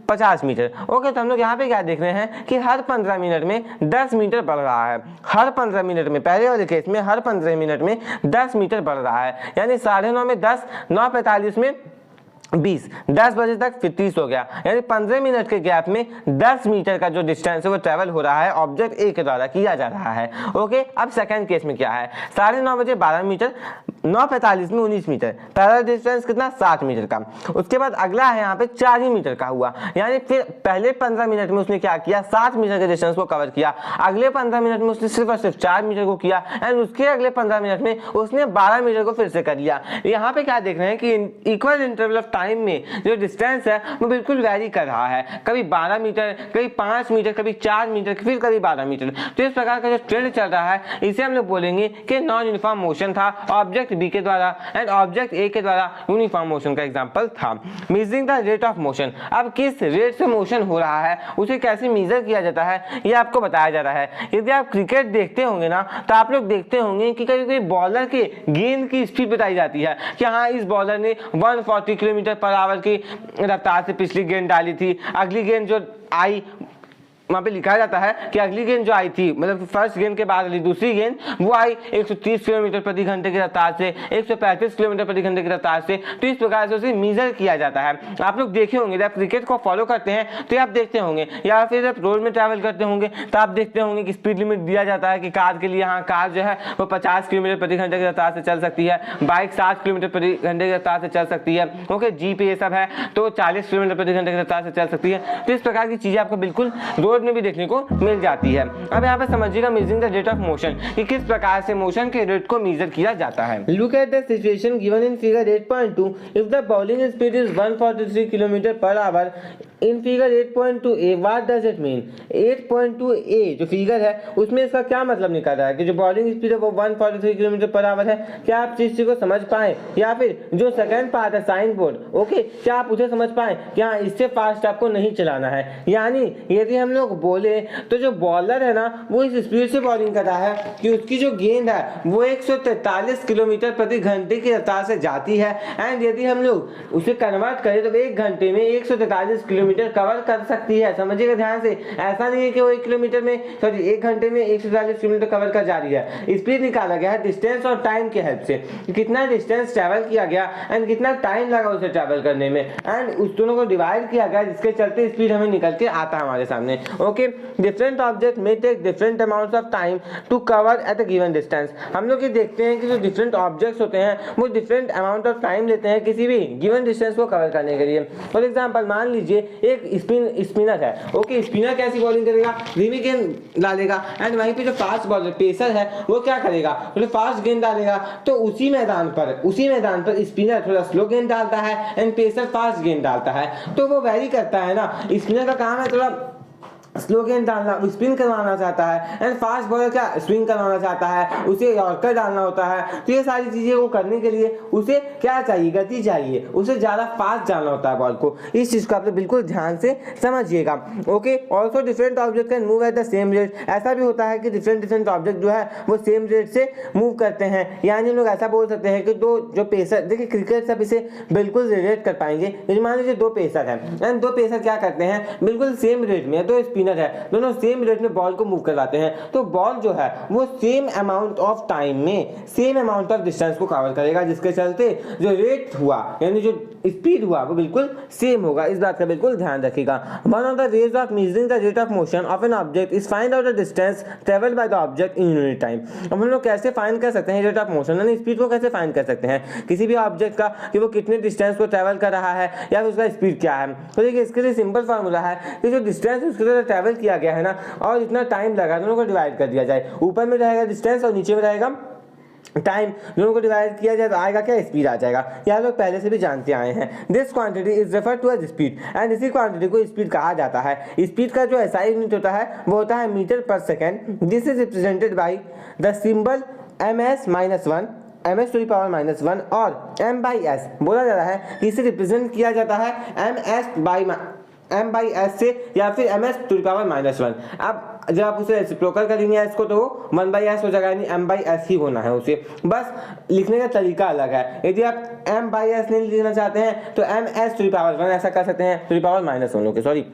S1: 50 मीटर। ओके, तो हम लोग यहाँ पे क्या देख रहे हैं कि हर 15 मिनट में 10 मीटर बढ़ रहा है। हर 15 मिनट में, पहले वाले केस में हर 15 मिनट में 10 मीटर बढ़ रहा है, यानी 9:30 में 10, 9:45 में 20, 10 बजे तक फिर 30 हो गया, यानी 15 मिनट के गैप में 10 मीटर का जो डिस्टेंस है वो ट्रैवल हो रहा है, ऑब्जेक्ट ए के द्वारा किया जा रहा है। ओके, अब सेकंड केस में क्या है, 9:30 बजे 12 मीटर, 9:45 में 19 मीटर, पहला डिस्टेंस कितना 7 मीटर का। उसके बाद अगला है यहाँ पे 4 ही मीटर का हुआ, यानी फिर पहले 15 मिनट में उसने क्या किया, 7 मीटर के डिस्टेंस को कवर किया। अगले 15 मिनट में उसने सिर्फ और सिर्फ 4 मीटर को किया एंड उसके अगले 15 मिनट में उसने 12 मीटर को फिर से कर लिया। यहाँ पे क्या देख रहे हैं कि इक्वल इंटरवल ऑफ टाइम में जो डिस्टेंस है वो बिल्कुल वैरी कर रहा है, कभी 12 मीटर, कभी 5 मीटर, कभी 4 मीटर, फिर कभी 12 मीटर। तो इस प्रकार का जो ट्रेंड चल रहा है, इसे हम लोग बोलेंगे कि नॉन यूनिफॉर्म मोशन था, ऑब्जेक्ट बी के द्वारा एंड ऑब्जेक्ट ए के द्वारा यूनिफॉर्म मोशन का एग्जांपल था। Measuring the rate of motion, अब किस रेट से मोशन हो रहा है उसे कैसे मेजर किया जाता है ये आपको बताया जा रहा है। यदि आप क्रिकेट देखते होंगे ना तो आप लोग देखते होंगे कि कभी कभी बॉलर के गेंद की स्पीड बताई जाती है कि हाँ इस बॉलर ने 140 किलोमीटर पर आवर की रफ्तार से पिछली गेंद डाली थी, अगली गेंद जो आई वहाँ पे लिखा जाता है कि अगली गेंद जो आई थी मतलब फर्स्ट गेंद के बाद वाली दूसरी गेंद वो आई 130 किलोमीटर प्रति घंटे की रफ्तार से, 135 किलोमीटर प्रति घंटे की रफ्तार से। तो इस प्रकार से उसे मेजर किया जाता है। आप लोग देखे होंगे जब क्रिकेट को फॉलो करते हैं तो आप देखते होंगे, या फिर जब रोड में ट्रैवल करते होंगे तो आप देखते होंगे कि स्पीड लिमिट दिया जाता है कि कार के लिए हाँ कार जो है वो 50 किलोमीटर प्रति घंटे की रफ्तार से चल सकती है, बाइक 60 किलोमीटर प्रति घंटे की रफ्तार से चल सकती है, ओके जीप ये सब है तो 40 किलोमीटर प्रति घंटे की रफ्तार से चल सकती है। तो इस प्रकार की चीजें आपको बिल्कुल रोड में भी देखने को मिल जाती है। अब यहाँ पे समझिएगा measuring the rate of motion कि किस प्रकार से मोशन के रेट को मेजर किया जाता है। Look at the situation given in figure 8.2 if the bowling speed is 143 kilometre per our in figure 8.2a what does it mean. 8.2a जो फिगर है उसमें इसका क्या मतलब निकल रहा है कि जो बॉलिंग स्पीड है वो 143 किलोमीटर पर आवर है। क्या आप इस चीज को समझ पाए, या फिर जो सेकंड पार्ट है साइन बोर्ड, ओके क्या आप उसे समझ पाए कि हाँ इससे फास्ट आपको नहीं चलाना है। यानी यदि हम लोग बोले तो जो बॉलर है ना वो इस स्पीड से बॉलिंग कर रहा है कि उसकी जो गेंद है वो 143 किलोमीटर प्रति घंटे की रफ्तार से जाती है, एंड यदि हम लोग उसे कन्वर्ट करें तो 1 घंटे में 143 किलोमीटर कवर कर सकती है। समझिएगा ध्यान से, ऐसा नहीं है कि वो 1 किलोमीटर में 1 घंटे में 143 किलोमीटर कवर कर जा रही है। स्पीड निकाला गया है डिस्टेंस और टाइम के हेल्प से, कितना डिस्टेंस ट्रैवल किया गया एंड कितना टाइम लगा उसे ट्रैवल करने में, एंड उस दोनों को डिवाइड किया गया जिसके चलते स्पीड हमें निकल के आता है हमारे सामने। ओके डिफरेंट ऑब्जेक्ट में take different amounts of time to cover at a given distance. हम लोग ये देखते हैं कि जो डिफरेंट ऑब्जेक्ट्स होते हैं वो डिफरेंट अमाउंट ऑफ टाइम लेते हैं किसी भी गिवन डिस्टेंस को कवर करने के लिए। फॉर एग्जांपल मान लीजिए एक स्पिनर है, ओके स्पिनर कैसी बॉलिंग करेगा, धीमी गेंद डालेगा एंड वहीं पे जो फास्ट बॉलर पेसर है वो क्या करेगा, तो फास्ट गेंद डालेगा। तो उसी मैदान पर स्पिनर थोड़ा स्लो गेंद डालता है एंड पेसर फास्ट गेंद डालता है। तो वो वैरी करता है ना, स्पिनर का काम है थोड़ा स्लो गेंद डालना, स्पिन करवाना चाहता है, एंड फास्ट बॉलर क्या स्विंग करवाना चाहता है, उसे यॉर्कर डालना होता है। तो ये सारी चीजें को करने के लिए उसे क्या चाहिए, गति चाहिए, उसे ज्यादा फास्ट डालना होता है बॉल को। इस चीज को आप बिल्कुल ध्यान से समझिएगा। Okay also different object can move at the same rate. ऐसा भी होता है कि डिफरेंट ऑब्जेक्ट जो है वो सेम रेट से मूव करते हैं। यानी हम लोग ऐसा बोल सकते हैं कि दो जो पेसर, देखिए क्रिकेट सब इसे बिल्कुल रिलेट कर पाएंगे। मान लीजिए 2 पेसर है एंड 2 पेसर क्या करते हैं, बिल्कुल सेम रेट में, 2 स्पिनर है, दोनों सेम रेट में बॉल को मूव करवाते हैं। तो बॉल जो है वो सेम अमाउंट ऑफ टाइम में सेम अमाउंट ऑफ डिस्टेंस को कवर करेगा, जिसके चलते जो रेट हुआ यानी जो स्पीड हुआ वो बिल्कुल सेम होगा। इस बात का बिल्कुल ध्यान रखिएगा। One of the ways of measuring the rate of motion of an object is find out the distance travelled by the object in unit time. अब हम लोग कैसे फाइंड कर सकते हैं रेट ऑफ मोशन, यानी स्पीड को कैसे फाइंड कर सकते हैं किसी भी ऑब्जेक्ट का कि वो कितने डिस्टेंस को ट्रैवल कर रहा है या फिर उसका स्पीड क्या है। तो देखिए इसके लिए सिंपल फार्मूला है कि जो डिस्टेंस उसके द्वारा ट्रैवल किया गया है ना और इतना टाइम लगा, दोनों को डिवाइड कर दिया जाए। ऊपर में रहेगा डिस्टेंस और नीचे में रहेगा टाइम, दोनों को डिवाइड किया जाए तो आएगा क्या, स्पीड आ जाएगा। यह लोग पहले से भी जानते आए हैं। This quantity is refer to as speed and इसी क्वांटिटी को स्पीड कहा जाता है। स्पीड का जो एसआई यूनिट होता है वो होता है metre per second. This is represented by the symbol ms-1 ms to the power -1 और m/s बोला जा रहा है कि इसे रिप्रेजेंट किया जाता है m/s से या फिर ms टू द पावर -1। अब जब आप उसे रेसिप्रोकल करेंगे इसको तो 1/s हो जाएगा, यानी m/s ही होना है उसे, बस लिखने का तरीका अलग है। यदि आप m/s नहीं लिखना चाहते हैं तो ms टू द पावर 1 ऐसा कर सकते हैं, to the power -1 okay sorry.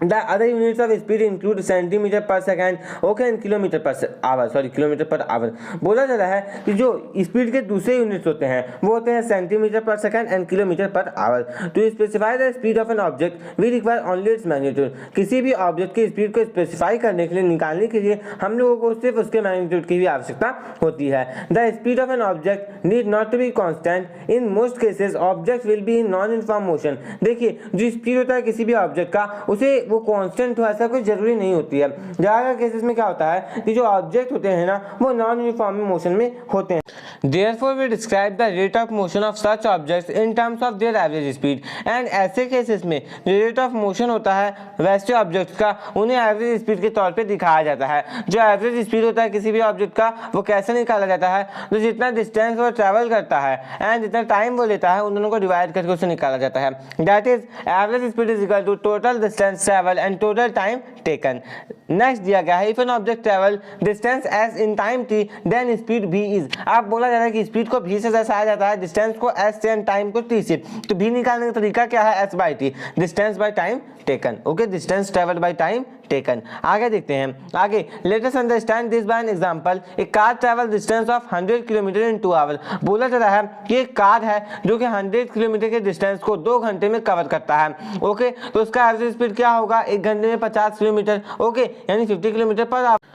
S1: The other units of speed include centimeter per second, okay, and kilometer per hour, sorry kilometer per hour। बोला जा रहा है कि जो स्पीड के दूसरे यूनिट्स होते हैं वो होते हैं centimetre per second and kilometre per hour. To specify the speed of an object we require only its magnitude. किसी भी ऑब्जेक्ट की स्पीड को स्पेसिफाई करने के लिए, निकालने के लिए हम लोगों को सिर्फ उसके मैग्नीट्यूड की भी आवश्यकता होती है। The speed of an object need not to be constant. In most cases object will be in non uniform motion. देखिए जो स्पीड होता है किसी भी ऑब्जेक्ट का उसे वो कांस्टेंट हो ऐसा कोई जरूरी नहीं होती है। ज़्यादातर केसेस में क्या होता है कि जो ऑब्जेक्ट होते हैं ना वो नॉन यूनिफॉर्म मोशन में होते हैं। Therefore we describe the rate of motion of such objects in terms of their average speed। And ऐसे केसेस में जो रेट ऑफ मोशन होता है वैसे ऑब्जेक्ट्स का उन्हें एवरेज स्पीड के तौर पे दिखाया जाता है। जो एवरेज स्पीड होता है किसी भी ऑब्जेक्ट का वो कैसे निकाला जाता है, तो जितना डिस्टेंस वो ट्रैवल करता है एंड जितना टाइम वो लेता है उन दोनों को डिवाइड करके उसे निकाला जाता है। That is average speed is equal to total distance travel and total time taken. Next दिया गया है if an object travel distance S in time T then speed भी इज। आप बोला जा रहा है कि स्पीड को भी से दर्शाया जाता है, डिस्टेंस को एस से एंड टाइम को टी से, तो भी निकालने का तरीका क्या है, S by T, distance by time taken. Okay, distance travel by time taken. आगे देखते हैं, आगे let us understand this by an example. A car travel distance of 100 kilometre in 2 hour. बोला जा रहा है कि एक कार है जो कि 100 किलोमीटर के डिस्टेंस को 2 घंटे में कवर करता है। ओके, तो उसका एवरेज स्पीड क्या होगा, 1 घंटे में 50 किलोमीटर। ओके, यानी 50 kilometre per our.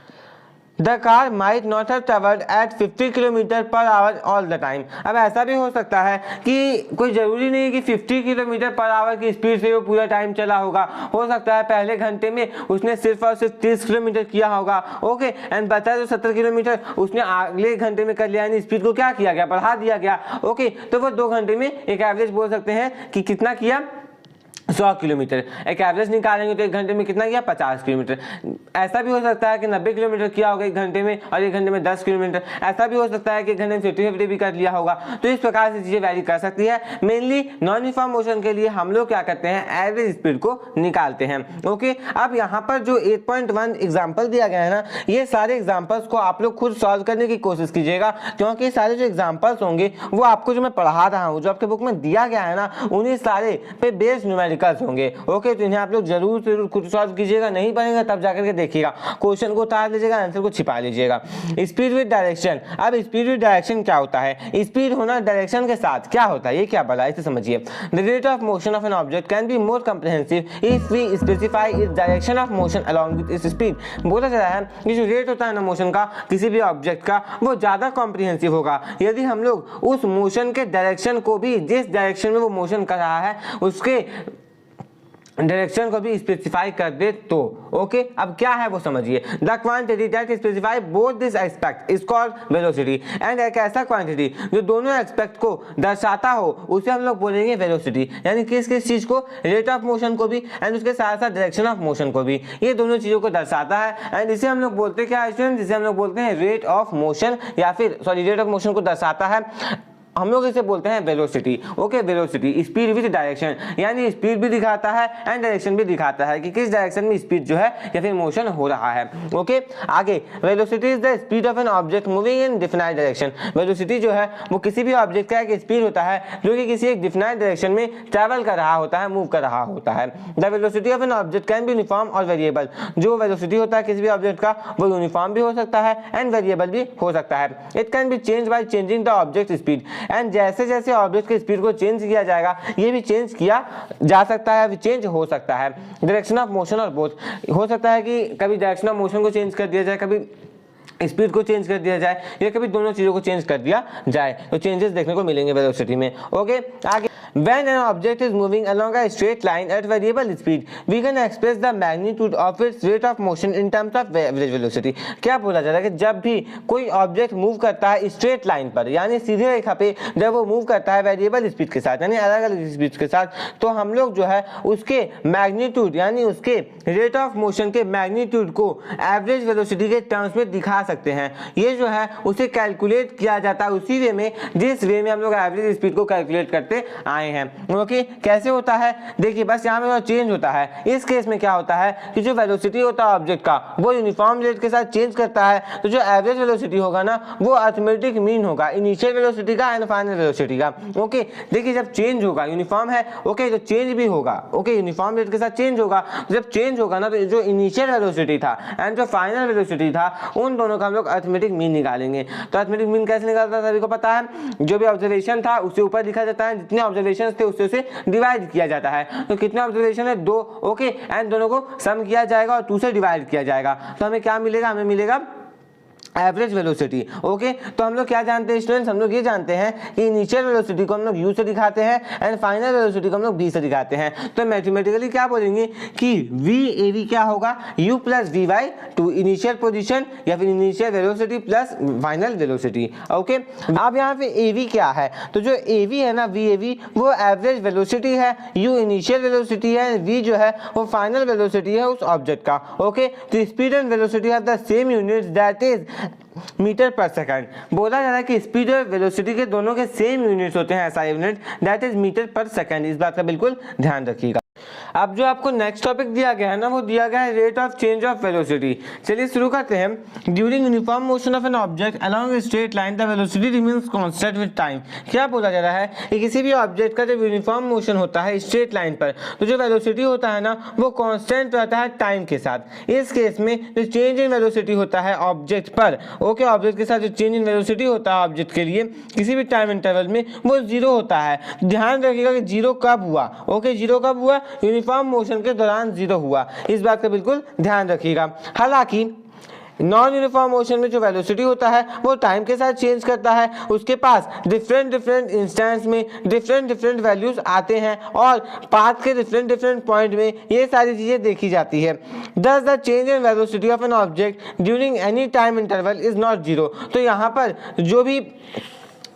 S1: The car might not have traveled at 50 kilometre per our all the time. अब ऐसा भी हो सकता है कि कोई ज़रूरी नहीं कि 50 किलोमीटर पर आवर की स्पीड से वो पूरा टाइम चला होगा। हो सकता है पहले घंटे में उसने सिर्फ और सिर्फ 30 किलोमीटर किया होगा। ओके, एंड बचा जो 70 किलोमीटर उसने अगले घंटे में कर लिया, यानी स्पीड को क्या किया गया, बढ़ा दिया गया। ओके, तो वो 2 घंटे में एक एवरेज बोल सकते हैं कि कितना किया, 100 किलोमीटर। एक एवरेज निकालेंगे तो 1 घंटे में कितना किया, 50 किलोमीटर। ऐसा भी हो सकता है कि 90 किलोमीटर किया होगा 1 घंटे में और 1 घंटे में 10 किलोमीटर। ऐसा भी हो सकता है कि 1 घंटे में 50-50 भी कर लिया होगा। तो इस प्रकार से चीज़ें वैरी कर सकती है। मेनली नॉन यूनिफॉर्म मोशन के लिए हम लोग क्या करते हैं, एवरेज स्पीड को निकालते हैं। ओके, अब यहाँ पर जो 8.1 एग्जाम्पल दिया गया है ना, ये सारे एग्जाम्पल्स को आप लोग खुद सॉल्व करने की कोशिश कीजिएगा, क्योंकि सारे जो एग्जाम्पल्स होंगे वो आपको जो मैं पढ़ा रहा हूँ, जो आपके बुक में दिया गया है ना, उन्हीं सारे पे बेस्ड न्यूमेरिकल्स होंगे। ओके, तो इन्हें आप लोग जरूर खुद सॉल्व कीजिएगा, नहीं पढ़ेगा तब जाकर के देखिएगा, क्वेश्चन को उतार लीजिएगा, आंसर को छिपा लीजिएगा। Speed with direction. अब स्पीड विद डायरेक्शन क्या होता है, स्पीड होना डायरेक्शन के साथ क्या होता है, ये क्या बोला, इसे समझिए। The rate of motion of an object can be more comprehensive if we specify its direction of motion along with its speed. बोला जा रहा है कि जो रेट होता है ना मोशन का किसी भी ऑब्जेक्ट का, वो ज्यादा कॉम्प्रिहेंसिव होगा यदि हम लोग उस मोशन के डायरेक्शन को भी, जिस डायरेक्शन में वो मोशन कर रहा है उसके डायरेक्शन को भी स्पेसिफाई कर दे तो। ओके, अब क्या है वो समझिए। The quantity that specify both this aspect is called velocity. And एक ऐसा क्वांटिटी जो दोनों एस्पेक्ट को दर्शाता हो उसे हम लोग बोलेंगे वेलोसिटी। यानी किस किस चीज को, रेट ऑफ मोशन को भी एंड उसके साथ साथ डायरेक्शन ऑफ मोशन को भी, ये दोनों चीजों को दर्शाता है। एंड इसे हम लोग बोलते हैं क्या स्टूडेंट, जिसे हम लोग बोलते हैं रेट ऑफ मोशन, या फिर सॉरी रेट ऑफ मोशन को दर्शाता है, हम लोग इसे बोलते हैं velocity. Okay, velocity speed with direction, यानी स्पीड भी दिखाता है एंड डायरेक्शन भी दिखाता है कि किस डायरेक्शन में स्पीड जो है या फिर मोशन हो रहा है। ओके, आगे velocity is the speed of an object moving in defined direction. Velocity जो है वो किसी भी ऑब्जेक्ट का एक स्पीड होता है जो कि किसी एक डिफाइंड डायरेक्शन में ट्रैवल कर रहा होता है, मूव कर रहा होता है। The velocity of an object can be uniform और वेरिएबल। जो वेलोसिटी होता है किसी भी ऑब्जेक्ट का वो यूनिफॉर्म भी हो सकता है एंड वेरिएबल भी हो सकता है। It can be change by changing the object speed. And जैसे जैसे ऑब्जेक्ट की स्पीड को चेंज किया जाएगा ये भी चेंज किया जा सकता है, चेंज हो सकता है। डायरेक्शन ऑफ मोशन और बोथ, हो सकता है कि कभी डायरेक्शन ऑफ मोशन को चेंज कर दिया जाए, कभी स्पीड को चेंज कर दिया जाए, या कभी दोनों चीजों को चेंज कर दिया जाए, तो चेंजेस देखने को मिलेंगे वेलोसिटी में। ओके, आगे when an object is moving along a straight line at variable speed we can express the magnitude of its rate of motion in terms of average velocity। क्या बोला जा रहा है कि जब भी कोई ऑब्जेक्ट मूव करता है स्ट्रेट लाइन पर, यानी सीधी रेखा पे जब वो मूव करता है वेरिएबल स्पीड के साथ, यानी अलग अलग स्पीड के साथ, तो हम लोग जो है उसके मैग्नीट्यूड यानी उसके रेट ऑफ मोशन के मैग्नीट्यूड को एवरेज वेलोसिटी के टर्म्स में दिखा सकते हैं। ये जो है उसे कैलकुलेट किया जाता है उसी वे में जिस वे में हम लोग एवरेज स्पीड को कैलकुलेट करते आए हैं। ओके, कैसे होता है, देखिए बस यहाँ में चेंज होता है। इस केस में क्या होता है कि जो वेलोसिटी होता है ऑब्जेक्ट का वो यूनिफॉर्म रेट के साथ चेंज करता है, तो जो एवरेज वेलोसिटी होगा ना वो अरिथमेटिक मीन होगा इनिशियल वेलोसिटी का एंड फाइनल वेलोसिटी का। ओके, देखिए जब चेंज होगा यूनिफॉर्म है, ओके, तो चेंज भी होगा। ओके, यूनिफॉर्म रेट के साथ चेंज होगा, जब चेंज होगा ना तो जो इनिशियल वेलोसिटी था एंड जो फाइनल वेलोसिटी था उन दोनों का हम लोग अरिथमेटिक मीन निकालेंगे। तो अरिथमेटिक मीन कैसे निकालता है सभी को पता है, जो भी ऑब्जर्वेशन था उसे ऊपर लिखा जाता है, जितने ऑब्जर्वेशन थे उससे उसे डिवाइड किया जाता है। तो कितने ऑब्जर्वेशन है, 2। ओके, एंड दोनों को सम किया जाएगा और 2 से डिवाइड किया जाएगा, तो हमें क्या मिलेगा, हमें मिलेगा एवरेज वेलोसिटी। ओके, तो हम लोग क्या जानते हैं स्टूडेंट्स, हम लोग ये जानते हैं कि इनिशियल वेलोसिटी को हम लोग u से दिखाते हैं एंड फाइनल वेलोसिटी को हम लोग v से दिखाते हैं। तो मैथमेटिकली क्या बोलेंगे कि v क्या होगा, u plus v by two, initial position या फिर initial velocity plus final velocity. Okay, अब यहाँ पे av क्या है, तो जो av है ना, v वो एवरेज वेलोसिटी है, u इनिशियल वेलोसिटी है, v जो है वो फाइनल वेलोसिटी है उस ऑब्जेक्ट का। ओके, तो speed and velocity have the same units that is metre पर सेकंड। बोला जा रहा है कि स्पीड और वेलोसिटी के दोनों के सेम यूनिट्स होते हैं, ऐसा यूनिट दैट इज मीटर पर सेकंड। इस बात का बिल्कुल ध्यान रखिएगा। अब जो आपको नेक्स्ट टॉपिक दिया गया है ना, वो दिया गया है rate of change of velocity. चलिए शुरू करते हैं। During uniform motion of an object along a straight line the velocity remains constant with time. क्या बोला जा रहा है कि किसी भी ऑब्जेक्ट का जब यूनिफॉर्म मोशन होता है स्ट्रेट लाइन पर, तो जो वेलोसिटी होता है ना वो कांस्टेंट रहता है टाइम के साथ। इस केस में जो चेंज इन वेलोसिटी होता है ऑब्जेक्ट पर, ओके, ऑब्जेक्ट के साथ जो चेंज इन वेलोसिटी होता है ऑब्जेक्ट के लिए किसी भी टाइम इंटरवल में, वो जीरो होता है। ध्यान रखिएगा कि जीरो कब हुआ, ओके, जीरो कब हुआ, यूनिफॉर्म मोशन के दौरान जीरो हुआ। इस बात का बिल्कुल ध्यान रखिएगा। हालांकि नॉन यूनिफॉर्म मोशन में जो वेलोसिटी होता है वो टाइम के साथ चेंज करता है, उसके पास डिफरेंट इंस्टेंट्स में डिफरेंट वैल्यूज आते हैं और पाथ के डिफरेंट पॉइंट में ये सारी चीज़ें देखी जाती है। दस the change in velocity of an object during any time interval is not zero. तो यहाँ पर जो भी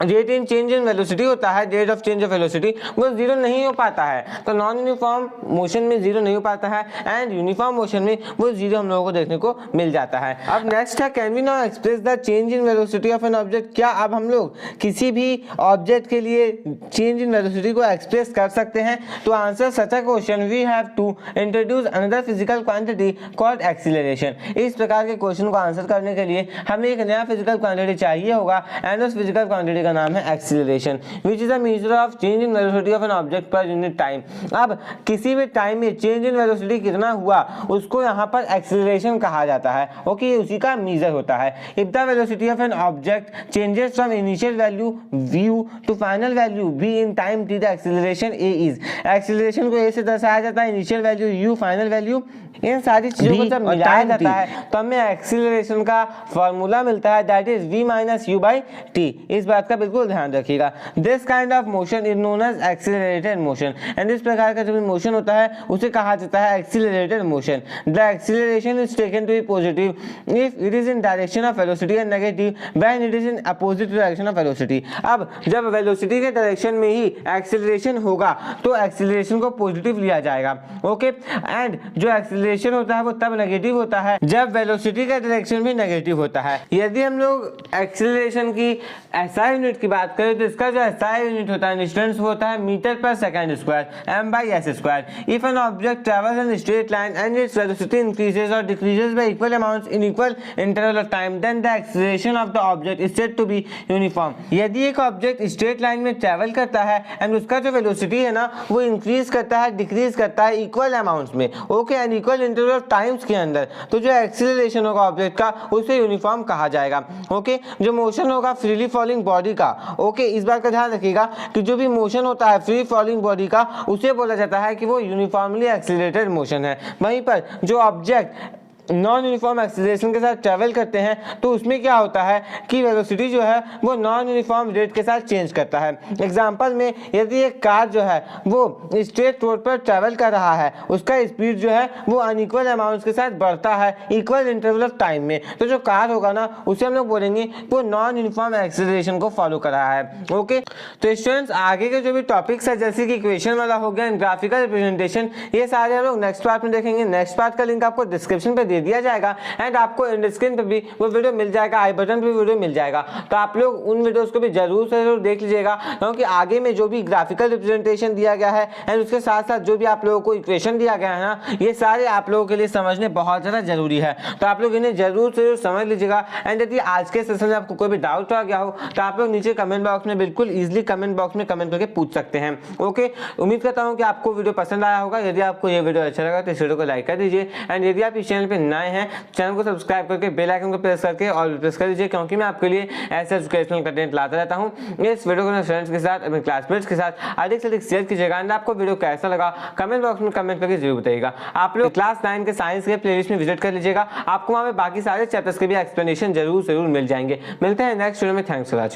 S1: rate in change in velocity होता है, rate of change of velocity, वो जीरो नहीं हो पाता है। तो नॉन यूनिफॉर्म मोशन में जीरो नहीं हो पाता है एंड यूनिफॉर्म मोशन में वो जीरो हम लोगों को देखने को मिल जाता है। अब नेक्स्ट है, can we now express the change in velocity of an object. क्या अब हम लोग किसी भी ऑब्जेक्ट के लिए चेंज इन वेलोसिटी को एक्सप्रेस कर सकते हैं? तो answer such a question we have to introduce another physical quantity called acceleration. इस प्रकार के क्वेश्चन को आंसर करने के लिए हमें एक नया फिजिकल क्वांटिटी चाहिए होगा एंड उस फिजिकल क्वांटिटी का नाम है acceleration, which is a measure of change in velocity of an object per unit time. अब किसी भी टाइम में चेंज इन वेलोसिटी कितना हुआ उसको यहाँ पर एक्सीलरेशन कहा जाता है। ओके, ये उसी का मेजर होता है। If the velocity of an object changes from initial value v to final value v in time t, the acceleration a is. Acceleration को a से दर्शाया जाता है, initial value u, final value, इन सारी चीजों को जब मिलाया जाता है तो हमें एक्सीलरेशन का फॉर्मूला मिलता है that is v minus u by t। इस बात का बिल्कुल ध्यान रखिएगा। This kind of motion is known as accelerated motion and इस प्रकार का जो भी मोशन होता है उसे कहा जाता है accelerated motion. The acceleration is taken to be positive if it is in direction of velocity and negative when it is in opposite direction of velocity. अब जब वेलोसिटी के डायरेक्शन में ही एक्सीलरेशन होगा तो एक्सीलरेशन को पॉजिटिव लिया जाएगा। Okay, and जो एक्सीलरेशन होता है वो तब नेगेटिव होता है जब वेलोसिटी का डायरेक्शन भी नेगेटिव होता है। यदि हम लोग एक्सीलरेशन की SI यूनिट की बात करें तो इसका जो SI यूनिट होता है डिस्टेंस वो होता है मीटर पर second square, m by s square. If an object travels in straight line and its velocity increases और decreases by equal amounts in equal interval of time then the acceleration of the object is said to be uniform. यदि एक object straight line में travel करता है and उसका जो velocity है ना वो इंक्रीज करता है, डिक्रीज करता है इक्वल अमाउंट्स में, okay, and equal interval of times के अंदर, तो जो एक्सीलरेशन होगा ऑब्जेक्ट का उसे यूनिफॉर्म कहा जाएगा। ओके, जो मोशन होगा फ्रीली फॉलिंग बॉडी का, ओके, इस बात का ध्यान रखिएगा कि जो भी मोशन होता है फ्री फॉलिंग बॉडी का उसे बोला जाता है कि वो यूनिफॉर्मली एक्सीलरेटेड मोशन है। वहीं पर जो ऑब्जेक्ट नॉन यूनिफॉर्म एक्सीलरेशन के साथ ट्रैवल करते हैं तो उसमें क्या होता है कि वेलोसिटी जो है वो नॉन यूनिफॉर्म रेट के साथ चेंज करता है। एग्जांपल में यदि एक कार जो है वो स्ट्रेट रोड पर ट्रैवल कर रहा है, उसका स्पीड जो है वो अनइक्वल अमाउंट्स के साथ बढ़ता है इक्वल इंटरवल ऑफ टाइम में, तो जो कार होगा ना उसे हम लोग बोलेंगे वो नॉन यूनिफॉर्म एक्सीलरेशन को फॉलो कर रहा है। ओके, तो स्टूडेंट्स आगे के जो भी टॉपिक्स है जैसे कि इक्वेशन वाला हो गया, ग्राफिकल रिप्रेजेंटेशन, ये सारे हम लोग नेक्स्ट पार्ट में देखेंगे। नेक्स्ट पार्ट का लिंक आपको डिस्क्रिप्शन पे दे दिया जाएगा एंड आपको एंड स्क्रीन पे भी वो वीडियो मिल जाएगा, आई बटन पे वीडियो मिल जाएगा। तो आप लोग उन वीडियोस को भी जरूर से जरूर देख लीजिएगा क्योंकि आगे में जो भी ग्राफिकल रिप्रेजेंटेशन दिया गया है एंड उसके साथ साथ जो भी आप लोगों को इक्वेशन दिया गया है ना, ये सारे आप लोगों के लिए समझने बहुत ज़्यादा जरूरी है। तो आप लोग इन्हें जरूर से जरूर समझ लीजिएगा एंड यदि आज के सेशन में आपको कोई भी डाउट आ गया हो तो आप लोग नीचे कमेंट बॉक्स में बिल्कुल ईजिली कमेंट बॉक्स में कमेंट करके पूछ सकते हैं। ओके, उम्मीद करता हूँ कि आपको वीडियो पसंद आया होगा। यदि आपको ये वीडियो अच्छा लगा तो इस वीडियो को लाइक कर दीजिए एंड यदि आप इस चैनल पर नए हैं चैनल को सब्सक्राइब करके बेल आइकन को प्रेस करके और प्रेस कर दीजिए, क्योंकि मैं आपके लिए ऐसे एजुकेशनल कंटेंट लाता रहता हूँ। इस वीडियो को अपने फ्रेंड्स के साथ, अपने क्लासमेट्स के साथ अधिक से अधिक शेयर कीजिएगा। एंड आपको वीडियो कैसा लगा कमेंट बॉक्स में कमेंट करके जरूर बताइएगा। आप लोग क्लास 9 के साइंस के प्लेलिस्ट में विजिट कर लीजिएगा, आपको वहाँ पे बाकी सारे चैप्टर्स के भी एक्सप्लेनेशन जरूर मिल जाएंगे। मिलते हैं नेक्स्ट वीडियो में। Thanks for watching.